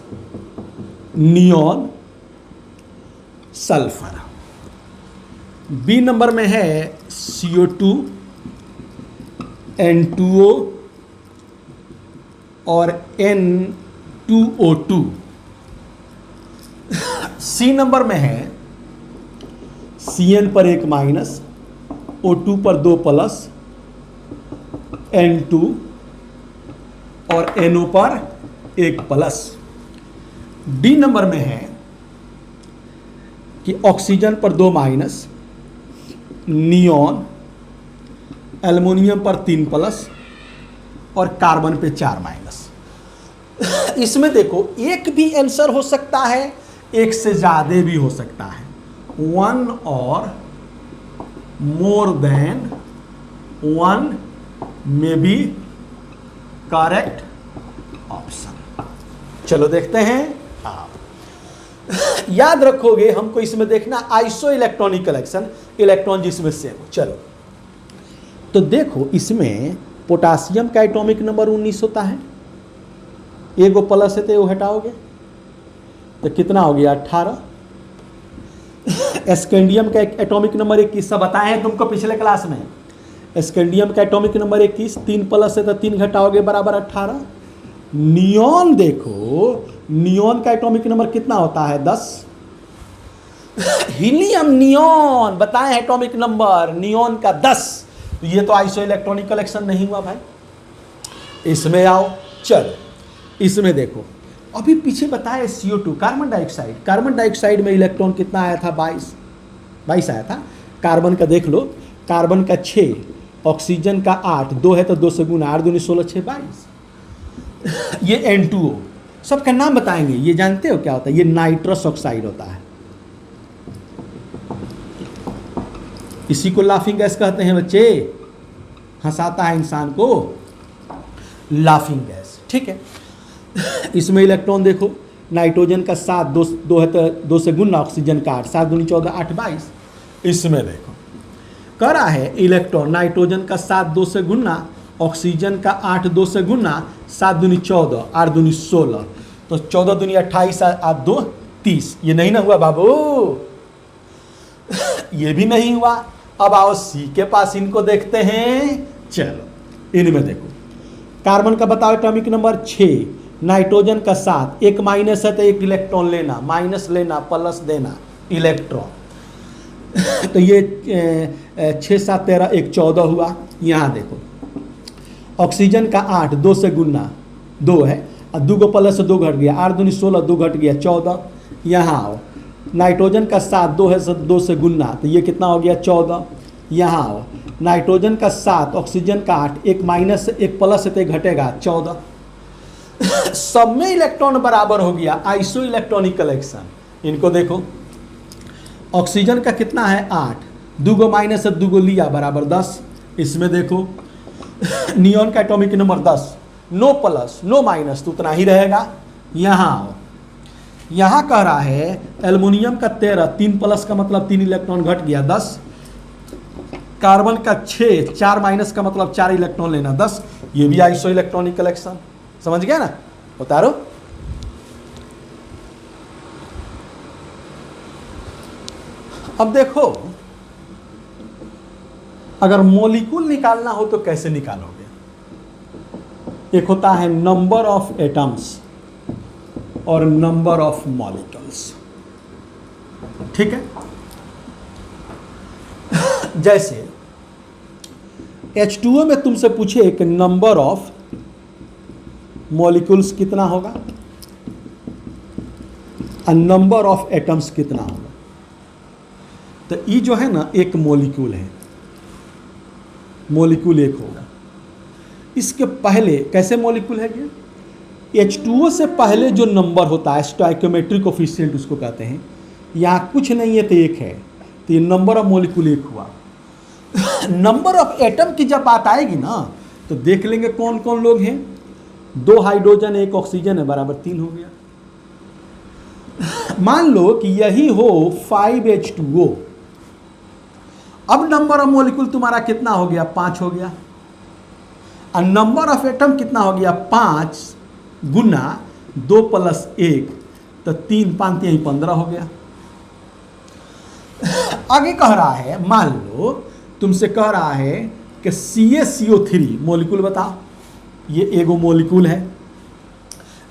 neon, sulphur. B number में है CO2, N2O और N2O2। सी नंबर में है Cn पर 1 माइनस, O2 पर 2 प्लस, N2 और NO पर 1 प्लस। डी नंबर में है कि ऑक्सीजन पर 2 माइनस, नियॉन, एल्युमिनियम पर 3 प्लस और कार्बन पे 4 माइनस। इसमें देखो एक भी आंसर हो सकता है, एक से ज्यादा भी हो सकता है। 1 और मोर देन 1 में बी करेक्ट ऑप्शन। चलो देखते हैं। याद रखोगे हमको इसमें देखना आइसो इलेक्ट्रॉनिक कलेक्शन, इलेक्ट्रॉन जिसमें सेम हो। चलो तो देखो इसमें पोटासियम का एटॉमिक नंबर 19 होता है, एगो प्लस है तो वो हटाओगे तो कितना हो गया 18। स्कैंडियम का एटॉमिक नंबर 21 सब बताए हैं तुमको पिछले क्लास में। स्कैंडियम का एटॉमिक नंबर 21, 3 प्लस है तो 3 घटाओगे बराबर 18। नियॉन देखो, नियॉन का एटॉमिक नंबर कितना होता है 10। हीलियम नियॉन बताएं एटॉमिक नंबर नियॉन का 10। तो ये तो आइसो इलेक्ट्रॉनिक कलेक्शन नहीं हुआ भाई। इसमें आओ, चलो इसमें देखो अभी पीछे बताया CO2 carbon dioxide. Carbon dioxide में इलेक्ट्रॉन कितना आया था 22 आया था। कार्बन का देख लो, कार्बन का 6, ऑक्सीजन का 8, 2 है तो 2 से गुना, 8 दूनी 16, 6 22। ये N2O सबका नाम बताएंगे। ये जानते हो क्या होता है? ये नाइट्रस ऑक्साइड होता है। इसी को लाफिंग गैस कहते हैं बच्चे, हंसाता है इंसान को लाफिंग गैस। ठीक है, इसमें इलेक्ट्रॉन देखो, नाइट्रोजन का 7, 2 है तो 2 से गुना, ऑक्सीजन का 8, 7 दूनी 14, 8 22। इसमें देखो कह रहा है इलेक्ट्रॉन नाइट्रोजन का 7 2 से गुना, ऑक्सीजन का 8 2 से गुना, 7 दूनी 14, 8 दूनी 16, तो 14 दूनी 28, 8 2 30। ये नहीं ना हुआ बाबू, ये भी नहीं हुआ। अब आओ सी के पास, इनको देखते हैं। चलो इनमें देखो, कार्बन का बताओ एटॉमिक नंबर 6, नाइट्रोजन का 7, 1 माइनस है तो 1 इलेक्ट्रॉन लेना, माइनस लेना, प्लस देना इलेक्ट्रॉन। तो ये 6 7 13 1 14 हुआ। यहाँ देखो ऑक्सीजन का 8 2 से गुना 2 है, और 2 को प्लस से 2 घट गया, 8 दूनी 16, 2 घट गया 14। यहाँ आओ, नाइट्रोजन का 7 2 है 2 से गुना, तो ये कितना हो गया 14। यहाँ आओ, नाइट्रोजन का 7, ऑक्सीजन का 8, 1 माइनस से 1 प्लस से तो घटेगा 14। सब में इलेक्ट्रॉन बराबर हो गया, आइसो इलेक्ट्रॉनिक कलेक्शन। इनको देखो, ऑक्सीजन का कितना है 8, 2 को माइनस से 2 को लिया बराबर 10। इसमें देखो नियॉन का atomic number 10, no plus no minus तो उतना ही रहेगा। यहाँ आओ, यहाँ कह रहा है एल्युमिनियम का 13, 3 प्लस का मतलब 3 इलेक्ट्रॉन घट गया 10। कार्बन का 6, 4 माइनस का मतलब 4 इलेक्ट्रॉन लेना 10। ये भी आइसो इलेक्ट्रॉनिक कलेक्शन, समझ गया ना? उतारो। अब देखो, अगर मॉलिक्यूल निकालना हो तो कैसे निकालोगे? एक होता है नंबर ऑफ एटम्स और नंबर ऑफ मॉलिक्यूल्स। ठीक है, जैसे H2O में तुमसे पूछे कि नंबर ऑफ मॉलिक्यूल्स कितना होगा और नंबर ऑफ एटम्स कितना होगा। तो ये जो है ना एक मॉलिक्यूल है, मॉलिक्यूल एक होगा। इसके पहले कैसे मॉलिक्यूल है ये, H2O से पहले जो नंबर होता है स्टोइकोमेट्रिक कोफिशिएंट उसको कहते हैं। यहाँ कुछ नहीं है तो एक है, तो ये नंबर ऑफ मॉलिक्यूल एक हुआ। नंबर ऑफ एटम की जब बात आएगी ना तो देख लेंगे कौन कौन लोग हैं। 2 हाइड्रोजन 1 ऑक्सीजन है बराबर 3 हो गया। मान लो कि यही हो 5H2O। अब नंबर ऑफ मॉलिक्यूल तुम्हारा कितना हो गया, 5 हो गया। और नंबर ऑफ एटम कितना हो गया, 5 गुना 2 + 1 तो 3 5 यही 15 हो गया। आगे कह रहा है, मान लो तुमसे कह रहा है कि CaCO3 मॉलिक्यूल बताओ। ये एगो मॉलिक्यूल है।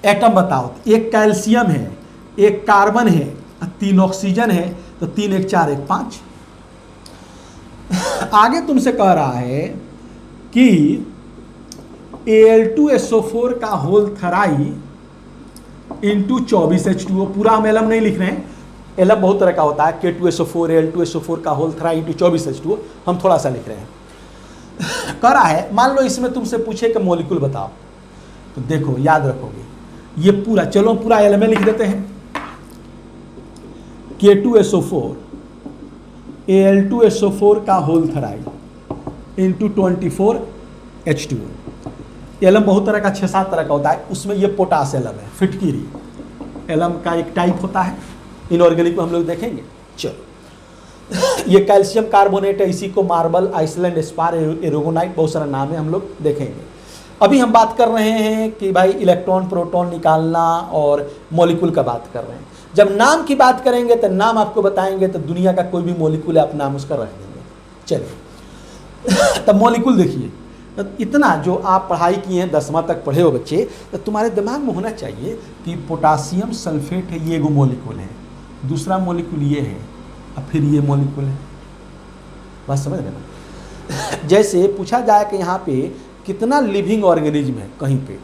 एटम बताओ, एक कैल्शियम है, एक कार्बन है, 3 ऑक्सीजन है, तो 3 1 4 1 5। आगे तुमसे कह रहा है कि Al2SO4 का होल थराई इंटू 24H2O। पूरा हम एलम नहीं लिख रहे हैं, एलम बहुत तरह का होता है, K2SO4 Al2SO4 का होल थराई इंटू 24H2O, हम थोड़ा सा लिख रहे हैं। कह रहा है मान लो इसमें तुमसे पूछे कि मॉलिक्यूल बताओ, तो देखो याद रखोगे ये पूरा, चलो पूरा एलम लिख देते हैं। K2SO4 Al2SO4 का होल थराई इंटू 24H2O। एलम बहुत तरह का 6-7 तरह का होता है, उसमें ये पोटास एलम है, फिटकीरी एलम का एक टाइप होता है। इनऑर्गेनिक को हम लोग देखेंगे। चलो ये कैल्शियम कार्बोनेट है, इसी को मार्बल, आइसलैंड स्पार, एरोगोनाइट, बहुत सारा नाम है, हम लोग देखेंगे। अभी हम बात कर रहे हैं कि भाई इलेक्ट्रॉन प्रोटॉन निकालना और मॉलिक्यूल का बात कर रहे हैं। जब नाम की बात करेंगे तो नाम आपको बताएंगे, तो दुनिया का कोई भी मॉलिक्यूल है आप नाम उसका रख देंगे। चलिए तब मॉलिक्यूल देखिए, इतना जो आप पढ़ाई किए हैं 10वां तक पढ़े हो बच्चे, तो तुम्हारे दिमाग में होना चाहिए कि पोटासियम सल्फेट है, ये एगो मॉलिक्यूल है, दूसरा मॉलिक्यूल ये है, और फिर ये मॉलिक्यूल है। बात समझ रहे ना। जैसे पूछा जाए कि यहाँ पे कितना लिविंग ऑर्गेनिज्म है कहीं पे,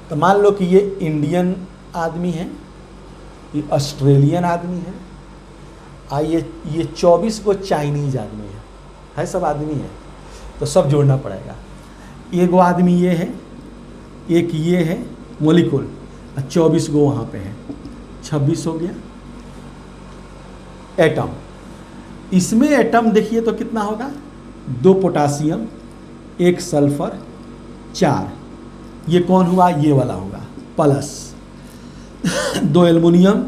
तो मान लो कि ये इंडियन आदमी है, ये ऑस्ट्रेलियन आदमी है, ये 24 को चाइनीज आदमी है सब आदमी है, तो सब जोड़ना पड़ेगा। एगो आदमी ये है, एक ये है मॉलिक्यूल, और 24 गो वहाँ पे है, 26 हो गया एटम। इसमें एटम देखिए तो कितना होगा, 2 पोटासियम 1 सल्फर 4, ये कौन हुआ, ये वाला होगा, प्लस 2 एल्युमिनियम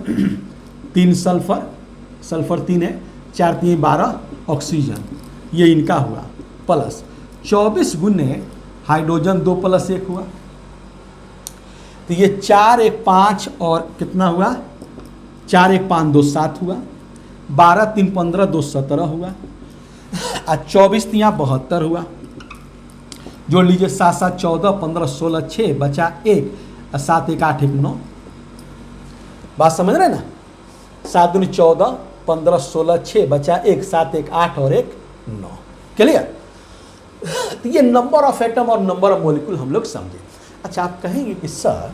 3 सल्फर 3 है, 4 3 12 ऑक्सीजन, ये इनका हुआ, प्लस 24 गुने हाइड्रोजन 2 + 1 हुआ, तो ये 4 1 5 और कितना हुआ, 4 1 5 2 7 हुआ, 12 3 15 2 17 हुआ, और 24 3 72 हुआ। जोड़ लीजिए 7 7 14 15 16 6 बचा 1, और 7 1 8 1 9। बात समझ रहे ना, 7 दूनी 14 15 16 6 बचा 1, 7 1 8 और 1 9। क्लियर। तो ये नंबर ऑफ एटम और नंबर ऑफ मॉलिक्यूल हम लोग समझे। अच्छा आप कहेंगे कि सर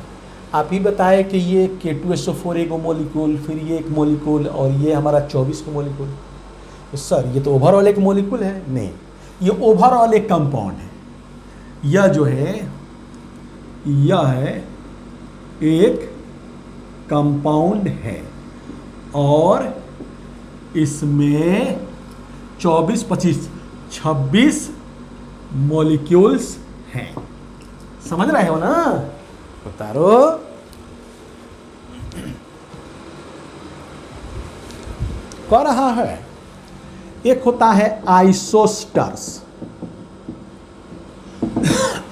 आप ही बताए कि ये K2SO4 एगो मॉलिक्यूल, फिर ये एक मॉलिक्यूल, और ये हमारा 24 को मॉलिक्यूल, तो सर ये तो ओवरऑल एक मॉलिक्यूल है। नहीं, ये ओवरऑल एक कंपाउंड है। यह जो है यह है एक कंपाउंड है, और इसमें 24 25 26 मॉलिक्यूल्स हैं। समझ रहे हो ना, उतारो। कह रहा है एक होता है आइसोस्टर्स।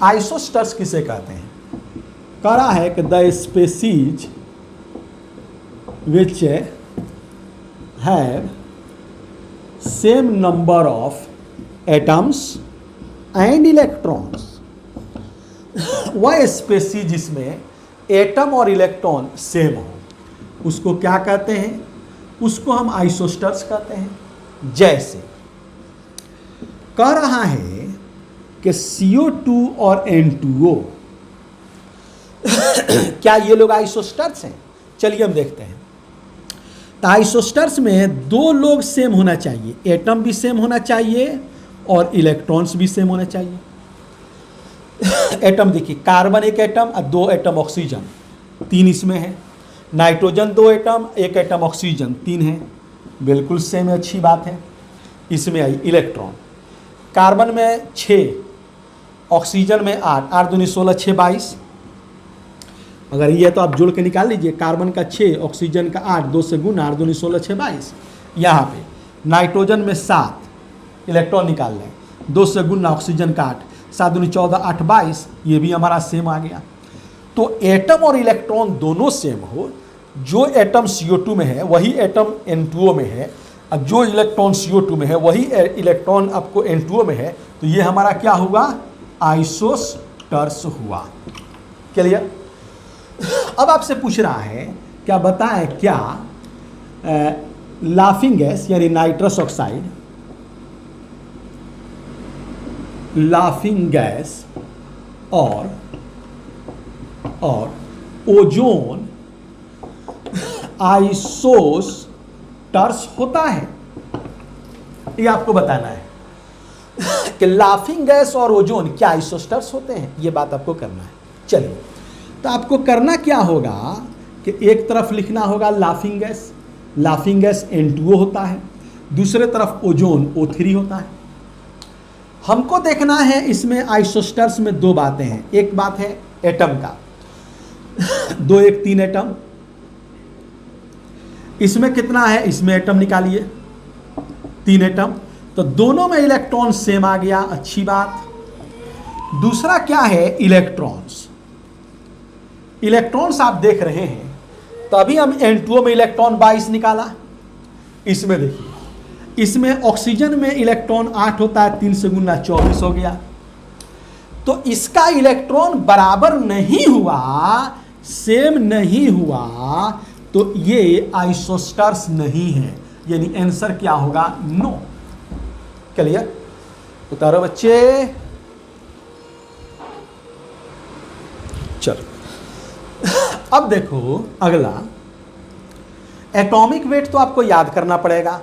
आइसोस्टर्स किसे कहते हैं, कह रहा है कि the species which have same number of atoms and electrons. वह स्पेसीज जिसमें एटम और इलेक्ट्रॉन सेम हो उसको क्या कहते हैं, उसको हम आइसोस्टर्स कहते हैं। जैसे कह रहा है कि CO2 और N2O क्या ये लोग आइसोस्टर्स हैं? चलिए हम देखते हैं। तो आइसोस्टर्स में दो लोग सेम होना चाहिए, एटम भी सेम होना चाहिए और इलेक्ट्रॉन्स भी सेम होना चाहिए। एटम देखिए, कार्बन एक एटम और दो एटम ऑक्सीजन, तीन इसमें है। नाइट्रोजन दो एटम, एक एटम ऑक्सीजन, तीन है, बिल्कुल सेम है, अच्छी बात है। इसमें आई इलेक्ट्रॉन, कार्बन में 6, ऑक्सीजन में 8, 8 दूनी 16, 6 22। अगर ये तो आप जोड़ के निकाल लीजिए, कार्बन का 6, ऑक्सीजन का 8, 2 से गुना, 8 दूनी 16, 6 22। यहाँ पे नाइट्रोजन में 7, इलेक्ट्रॉन निकाल लें, 2 से गुना, ऑक्सीजन का 8, 7 दूनी 14, 8 22, ये भी हमारा सेम आ गया। तो एटम और इलेक्ट्रॉन दोनों सेम हो, जो एटम CO2 में है वही एटम N2O में है, और जो इलेक्ट्रॉन CO2 में है वही इलेक्ट्रॉन आपको N2O में है, तो ये हमारा क्या हुआ? आइसोस्टर्स हुआ। क्लियर? अब आपसे पूछ रहा है, क्या बताएं, क्या लाफिंग गैस यानी नाइट्रस ऑक्साइड, लाफिंग गैस और ओजोन आइसोस्टर्स होता है? ये आपको बताना है कि लाफिंग गैस और ओजोन क्या आइसोस्टर्स होते हैं, ये बात आपको करना है। चलिए, तो आपको करना क्या होगा कि एक तरफ लिखना होगा लाफिंग गैस N2O होता है, दूसरे तरफ ओजोन O3 होता है। हमको देखना है इसमें आइसोस्टर्स में दो बातें हैं। एक बात है एटम का, 2 1 3 एटम, इसमें कितना है? इसमें एटम निकालिए, 3 एटम, तो दोनों में इलेक्ट्रॉन सेम आ गया, अच्छी बात। दूसरा क्या है? इलेक्ट्रॉन्स। इलेक्ट्रॉन्स आप देख रहे हैं, तो अभी हम N2O में इलेक्ट्रॉन 22 निकाला। इसमें देखिए, इसमें ऑक्सीजन में इलेक्ट्रॉन 8 होता है, 3 से गुना 24 हो गया। तो इसका इलेक्ट्रॉन बराबर नहीं हुआ, सेम नहीं हुआ, तो ये आइसोस्टर्स नहीं है, यानी आंसर क्या होगा? नो। क्लियर? उतारो बच्चे। चलो, अब देखो अगला, एटॉमिक वेट तो आपको याद करना पड़ेगा,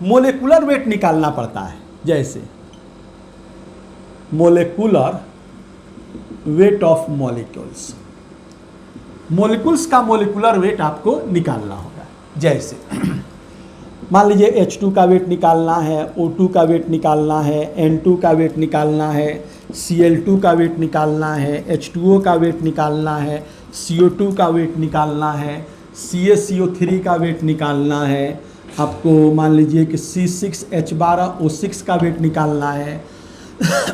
मोलेकुलर वेट निकालना पड़ता है। जैसे molecular weight of molecules, molecules का मोलिकुलर वेट आपको निकालना होगा। जैसे मान लीजिए H2 का वेट निकालना है, O2 का वेट निकालना है, N2 का वेट निकालना है, Cl2 का वेट निकालना है, H2O का वेट निकालना है, CO2 का वेट निकालना है, CaCO3 का वेट निकालना है, आपको मान लीजिए कि C6H12O6 का वेट निकालना है,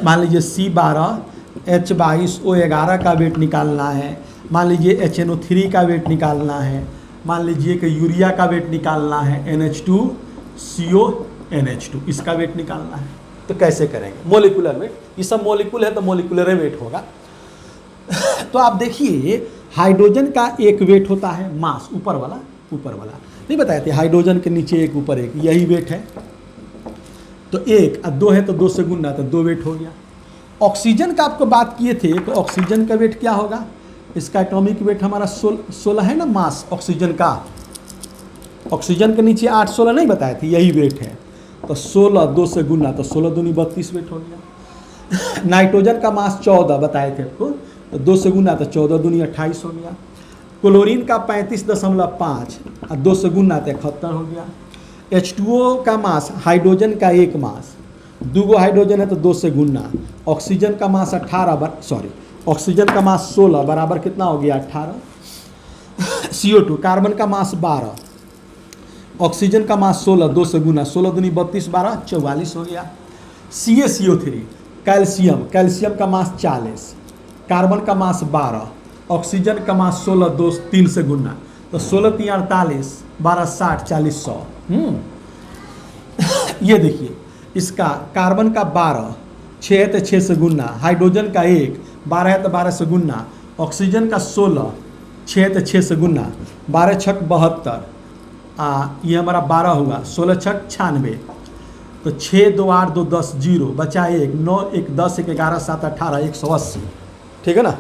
मान लीजिए C12H22O11 का वेट निकालना है, मान लीजिए HNO3 का वेट निकालना है, मान लीजिए कि यूरिया का वेट निकालना है, NH2CONH2, इसका वेट निकालना है। तो कैसे करेंगे? मोलिकुलर वेट, ये सब मोलिकुल है तो मोलिकुलर वेट होगा। तो आप देखिए, हाइड्रोजन का एक वेट होता है, मास, ऊपर वाला नहीं बताए थे, हाइड्रोजन के नीचे एक ऊपर एक, यही वेट है। तो 1 और 2 है तो 2 से गुना, तो 2 वेट हो गया। ऑक्सीजन का आपको बात किए थे, तो ऑक्सीजन का वेट क्या होगा? इसका एटॉमिक वेट हमारा 16 है ना, मास ऑक्सीजन का। ऑक्सीजन के नीचे 8 16 नहीं बताए थे, यही वेट है। तो 16 2 से गुना, तो 16 दूनी 32 वेट हो गया। नाइट्रोजन का मास 14 बताए थे आपको, तो 2 से गुना, तो 14 दूनी 28 हो गया। क्लोरीन का 35.5 और 2 से गुना, तो 71 हो गया। H2O का मास, हाइड्रोजन का एक मास, 2 हाइड्रोजन है तो 2 से गुना। ऑक्सीजन का मास ऑक्सीजन का मास 16 बराबर कितना हो गया? 18। CO2, कार्बन का मास 12, ऑक्सीजन का मास 16, 2 से गुना, 16 दूनी 32, 12 44 हो गया। CaCO3, कैल्शियम का मास 40, कार्बन का मास 12, ऑक्सीजन का मास 16, 2 3 से गुना, तो 16 3 48, 12 60, 40 100। ये देखिए, इसका कार्बन का 12, 6 है तो 6 से गुना, हाइड्रोजन का 1, 12 है तो 12 से गुना, ऑक्सीजन का 16, 6 है तो 6 से गुना, 12 छक 72, ये हमारा 12 हुआ, 16 छक 96, तो 6 2 8 2 10 0 बचा 1, 9 1 10 1 11 7 18 180। ठीक है ना?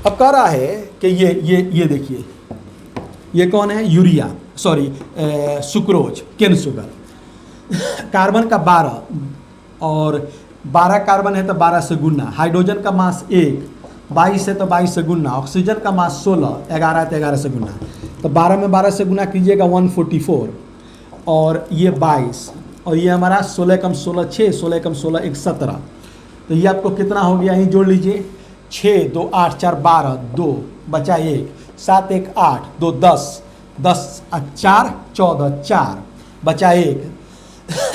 अब कह रहा है कि ये देखिए, ये कौन है, urea, sorry sucrose, cane sugar. Carbon का 12 और 12 कार्बन है तो 12 से गुना, हाइड्रोजन का मास 1, 22 है तो 22 से गुना, ऑक्सीजन का मास 16, 11 है तो 11 से गुना, तो 12 में 12 से गुना कीजिएगा 144, और ये 22, और ये हमारा 16 कम 16 6, 16 कम 16 1 17, तो ये आपको कितना हो गया, यहीं जोड़ लीजिए, 6 2 8 4 12, 2 बचा 1, 7 1 8, 2 10, 10 4 14, 4 बचा 1,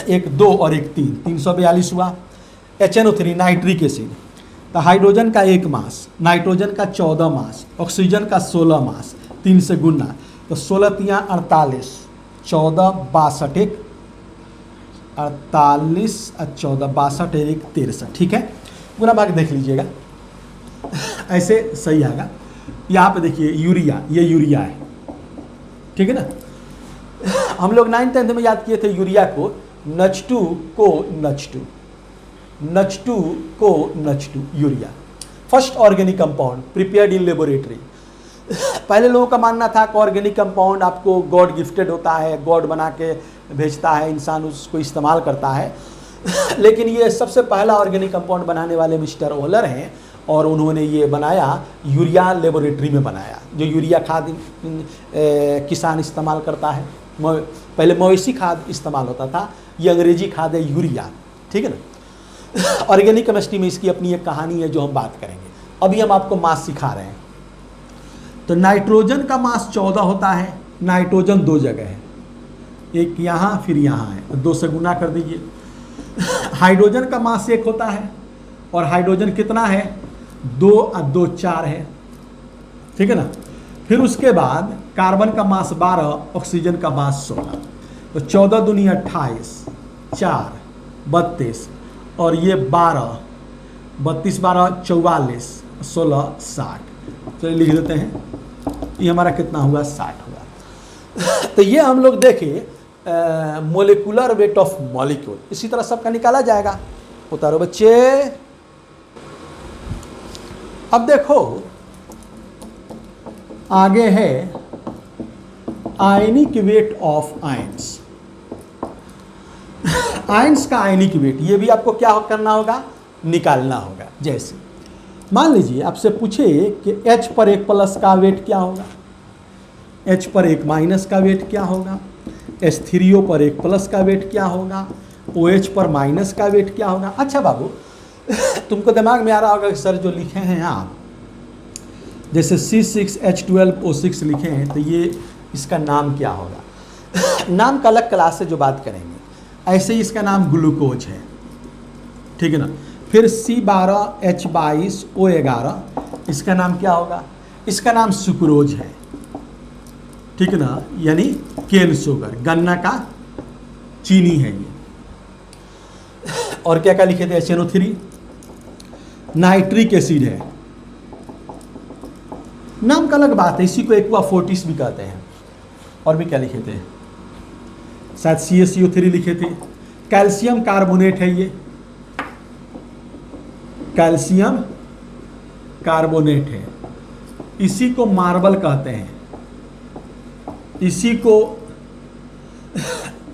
1 2 और 1 3, 342 हुआ। HNO3 नाइट्रिक एसिड, तो हाइड्रोजन का 1 मास, नाइट्रोजन का 14 मास, ऑक्सीजन का 16 मास, 3 से गुना, तो 16 तियाँ 48, 14 62 1 48 14 62 1 63, ठीक है, पूरा भाग देख लीजिएगा, ऐसे सही आएगा। यहाँ पे देखिए यूरिया, ये यूरिया है, ठीक है ना। हम लोग 9th 10th में याद किए थे यूरिया को NH2 को NH2, NH2 को NH2, urea first organic compound prepared in laboratory. पहले लोगों का मानना था कि ऑर्गेनिक कंपाउंड आपको गॉड गिफ्टेड होता है, गॉड बना के भेजता है, इंसान उसको इस्तेमाल करता है। लेकिन ये सबसे पहला ऑर्गेनिक कंपाउंड बनाने वाले मिस्टर ओहलर हैं, और उन्होंने ये बनाया यूरिया लेबोरेटरी में बनाया। जो यूरिया खाद किसान इस्तेमाल करता है, पहले मवेशी खाद इस्तेमाल होता था, ये अंग्रेजी खाद है यूरिया, ठीक है ना। ऑर्गेनिक केमिस्ट्री में इसकी अपनी एक कहानी है जो हम बात करेंगे। अभी हम आपको मास सिखा रहे हैं। तो नाइट्रोजन का मास 14 होता है, नाइट्रोजन 2 जगह है, एक यहाँ फिर यहाँ है, तो 2 से गुना कर दीजिए। हाइड्रोजन का मास 1 होता है, और हाइड्रोजन कितना है, 2 और 2 4 है, ठीक है ना। फिर उसके बाद कार्बन का मास 12, ऑक्सीजन का मास 16, तो 14 दूनी 28, 4 32, और ये 12 32 12 44, 16 60, तो लिख देते हैं, ये हमारा कितना हुआ, 60 हुआ। तो ये हम लोग देखें मोलिकुलर वेट ऑफ मॉलिक्यूल, इसी तरह सबका निकाला जाएगा। उतारो बच्चे। अब देखो आगे है आयनिक वेट ऑफ आयंस। आयंस का आयनिक वेट, ये भी आपको क्या करना होगा, निकालना होगा। जैसे मान लीजिए आपसे पूछे कि H पर 1 प्लस का वेट क्या होगा, H पर 1 माइनस का वेट क्या होगा, H3O पर 1 प्लस का वेट क्या होगा, OH पर माइनस का वेट क्या होगा। अच्छा बाबू, तुमको दिमाग में आ रहा होगा कि सर जो लिखे हैं आप, जैसे C6H12O6 लिखे हैं, तो ये इसका नाम क्या होगा। नाम का अलग क्लास से जो बात करेंगे। ऐसे ही इसका नाम ग्लूकोज है, ठीक है ना। फिर C12H22O11, इसका नाम क्या होगा, इसका नाम सुक्रोज है, ठीक है ना, यानी केन शुगर, गन्ना का चीनी है ये। और क्या क्या लिखे थे, HNO3 नाइट्रिक एसिड है, नाम का अलग बात है, इसी को एक्वा फोर्टिस भी कहते हैं। और भी क्या लिखे थे, शायद CaCO3 लिखे थे। कैल्शियम कार्बोनेट है ये, कैल्शियम कार्बोनेट है, इसी को मार्बल कहते हैं, इसी को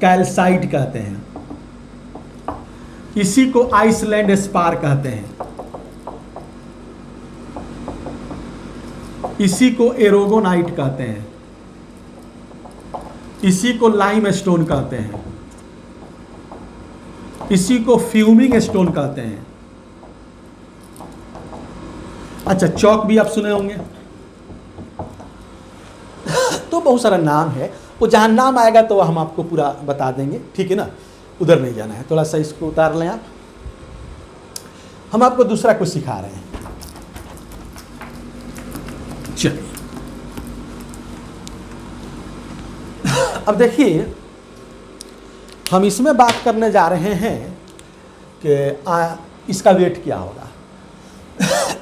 कैल्साइट कहते हैं, इसी को आइसलैंड स्पार कहते हैं, इसी को एरोगोनाइट कहते हैं, इसी को लाइम स्टोन कहते हैं, इसी को फ्यूमिंग स्टोन कहते हैं। अच्छा, चौक भी आप सुने होंगे। तो बहुत सारा नाम है, वो जहां नाम आएगा तो हम आपको पूरा बता देंगे, ठीक है ना, उधर नहीं जाना है। थोड़ा सा इसको उतार लें आप। हम आपको दूसरा कुछ सिखा रहे हैं। चलिए अब देखिए, हम इसमें बात करने जा रहे हैं कि इसका वेट क्या होगा।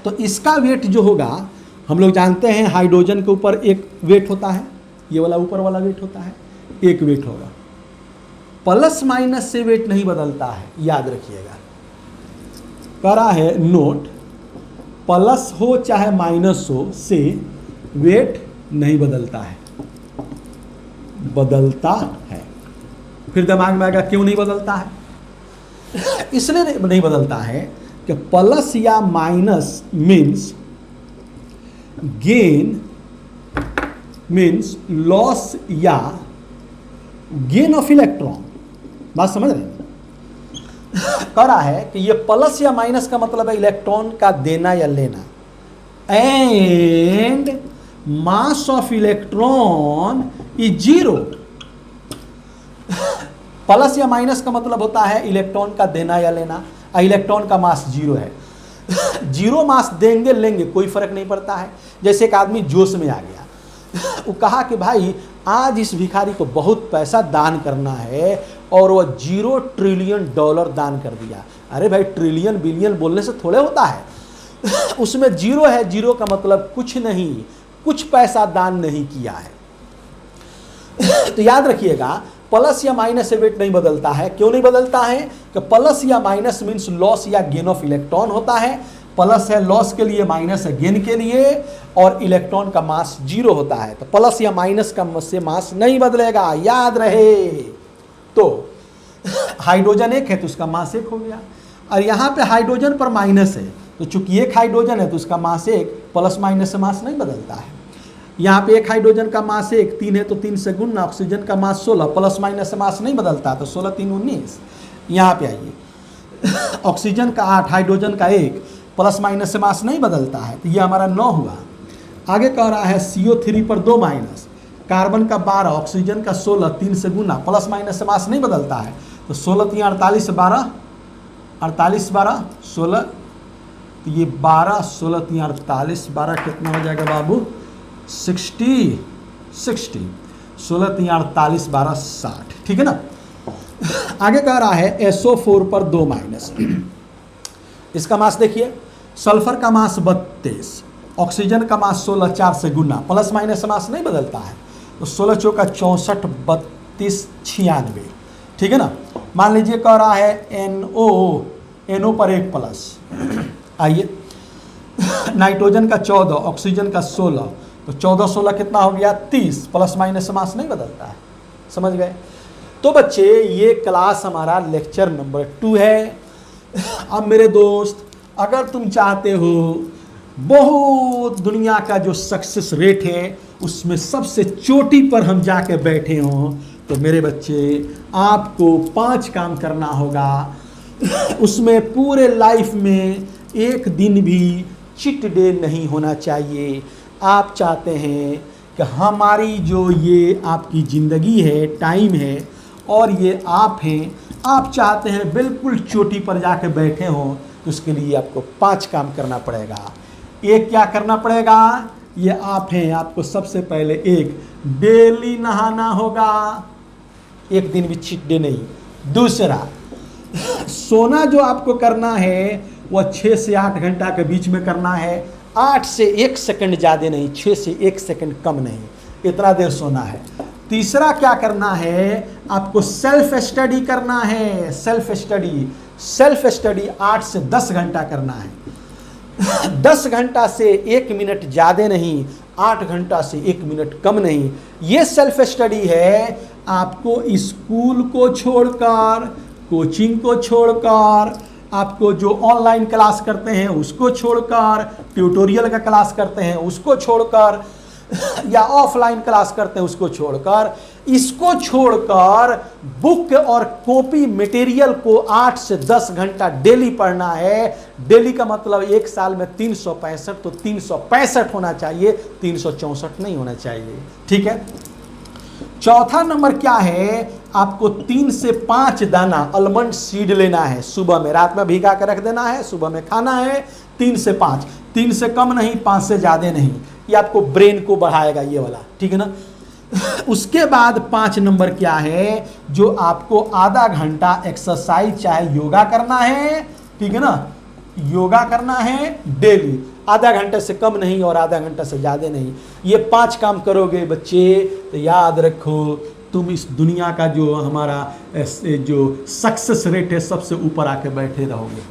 तो इसका वेट जो होगा, हम लोग जानते हैं हाइड्रोजन के ऊपर एक वेट होता है, ये वाला ऊपर वाला वेट होता है, एक वेट होगा। प्लस माइनस से वेट नहीं बदलता है, याद रखिएगा। कह रहा है नोट प्लस हो चाहे माइनस हो से वेट नहीं बदलता है, बदलता है। फिर दिमाग में आएगा क्यों नहीं बदलता है? इसलिए नहीं बदलता है कि प्लस या minus means gain means loss या गेन ऑफ इलेक्ट्रॉन। बात समझ रहे हैं? कह रहा है कि ये प्लस या माइनस का मतलब है इलेक्ट्रॉन का देना या लेना, and mass of electron is zero. Plus या माइनस का मतलब होता है इलेक्ट्रॉन का देना या लेना, इलेक्ट्रॉन का मास जीरो है। जीरो मास देंगे लेंगे कोई फर्क नहीं पड़ता है। जैसे एक आदमी जोश में आ गया, वो कहा कि भाई आज इस भिखारी को बहुत पैसा दान करना है, और वह $0 ट्रिलियन दान कर दिया। अरे भाई ट्रिलियन बिलियन बोलने से थोड़े होता है, उसमें जीरो है, जीरो का मतलब कुछ नहीं, कुछ पैसा दान नहीं किया है। तो याद रखिएगा प्लस या माइनस से वेट नहीं बदलता है। क्यों नहीं बदलता है? कि प्लस या माइनस मीन्स लॉस या गेन ऑफ इलेक्ट्रॉन होता है। प्लस है लॉस के लिए, माइनस है गेन के लिए, और इलेक्ट्रॉन का मास जीरो होता है। तो प्लस या माइनस का से मास नहीं बदलेगा, याद रहे। तो हाइड्रोजन एक है तो उसका मास एक हो गया, और यहाँ पे हाइड्रोजन पर माइनस है, तो चूंकि एक हाइड्रोजन है तो उसका मास एक, प्लस माइनस से मास नहीं बदलता है। यहाँ पे एक हाइड्रोजन का मास एक, 3 है तो 3 से गुणना, ऑक्सीजन का मास 16, प्लस माइनस से मास नहीं बदलता, तो 16 3 19। यहाँ पे आइए, ऑक्सीजन का 8, हाइड्रोजन का 1, प्लस माइनस से मास नहीं बदलता है, तो ये हमारा 9 हुआ। आगे कह रहा है CO3 पर 2 माइनस, कार्बन का 12, ऑक्सीजन का 16, 3 से गुना, प्लस माइनस से मास नहीं बदलता है, तो 16 3 48 12, 48 12 16, तो ये 12 16 3 48 12 कितना हो जाएगा बाबू? 60 16, 16 3 48 12 60, ठीक है ना। आगे कह रहा है SO4 पर 2 माइनस, इसका मास देखिए, सल्फर का मास 32, ऑक्सीजन का मास 16, 4 से गुना, प्लस माइनस मास नहीं बदलता है, तो 16 चौका 64 32 96, ठीक है ना। मान लीजिए कह रहा है NO पर 1 प्लस, आइए नाइट्रोजन का 14, ऑक्सीजन का 16, तो 14 16 कितना हो गया? 30, प्लस माइनस मास नहीं बदलता है। समझ गए? तो बच्चे ये क्लास हमारा लेक्चर नंबर 2 है। अब मेरे दोस्त, अगर तुम चाहते हो बहुत दुनिया का जो सक्सेस रेट है उसमें सबसे चोटी पर हम जाके बैठे हों, तो मेरे बच्चे आपको 5 काम करना होगा। उसमें पूरे लाइफ में एक दिन भी चिट डे नहीं होना चाहिए। आप चाहते हैं कि हमारी जो ये आपकी ज़िंदगी है, टाइम है, और ये आप हैं, आप चाहते हैं बिल्कुल चोटी पर जाके बैठे हों, तो उसके लिए आपको 5 काम करना पड़ेगा। एक क्या करना पड़ेगा? ये आप हैं, आपको सबसे पहले एक डेली नहाना होगा, एक दिन भी चिट डे नहीं। दूसरा, सोना जो आपको करना है वह 6 से 8 घंटा के बीच में करना है, 8 से 1 सेकंड ज़्यादा नहीं, 6 से 1 सेकंड कम नहीं, इतना देर सोना है। तीसरा क्या करना है? आपको सेल्फ स्टडी करना है। सेल्फ स्टडी 8 से 10 घंटा करना है। 10 घंटा से 1 मिनट ज़्यादा नहीं, 8 घंटा से 1 मिनट कम नहीं। ये सेल्फ स्टडी है। आपको स्कूल को छोड़कर, कोचिंग को छोड़कर, आपको जो ऑनलाइन क्लास करते हैं उसको छोड़कर, ट्यूटोरियल का क्लास करते हैं उसको छोड़कर, या ऑफलाइन क्लास करते हैं उसको छोड़कर, इसको छोड़कर बुक और कॉपी मटेरियल को 8 से 10 घंटा डेली पढ़ना है। डेली का मतलब एक साल में 365, तो 365 होना चाहिए, 364 नहीं होना चाहिए, ठीक है। चौथा नंबर क्या है? आपको 3 से 5 दाना आलमंड सीड लेना है सुबह में, रात में भिगा कर रख देना है, सुबह में खाना है। 3 से 5, 3 से कम नहीं, 5 से ज़्यादा नहीं। ये आपको ब्रेन को बढ़ाएगा ये वाला, ठीक है ना। उसके बाद 5 नंबर क्या है? जो आपको आधा घंटा एक्सरसाइज चाहे योगा करना है, ठीक है ना, योगा करना है डेली, आधा घंटे से कम नहीं और आधा घंटा से ज़्यादा नहीं। ये 5 काम करोगे बच्चे तो याद रखो तुम इस दुनिया का जो हमारा जो सक्सेस रेट है सबसे ऊपर आके बैठे रहोगे।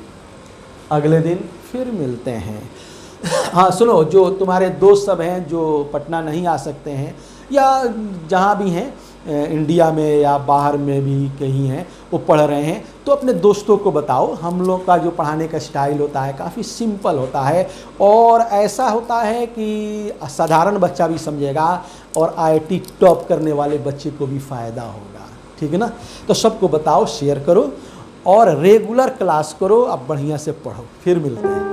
अगले दिन फिर मिलते हैं। हाँ सुनो, जो तुम्हारे दोस्त सब हैं जो पटना नहीं आ सकते हैं या जहाँ भी हैं, इंडिया में या बाहर में भी कहीं हैं, वो पढ़ रहे हैं, तो अपने दोस्तों को बताओ। हम लोग का जो पढ़ाने का स्टाइल होता है काफ़ी सिंपल होता है और ऐसा होता है कि साधारण बच्चा भी समझेगा और आईआईटी टॉप करने वाले बच्चे को भी फ़ायदा होगा। ठीक है ना? तो सबको बताओ, शेयर करो और रेगुलर क्लास करो। अब बढ़िया से पढ़ो। फिर मिलते हैं।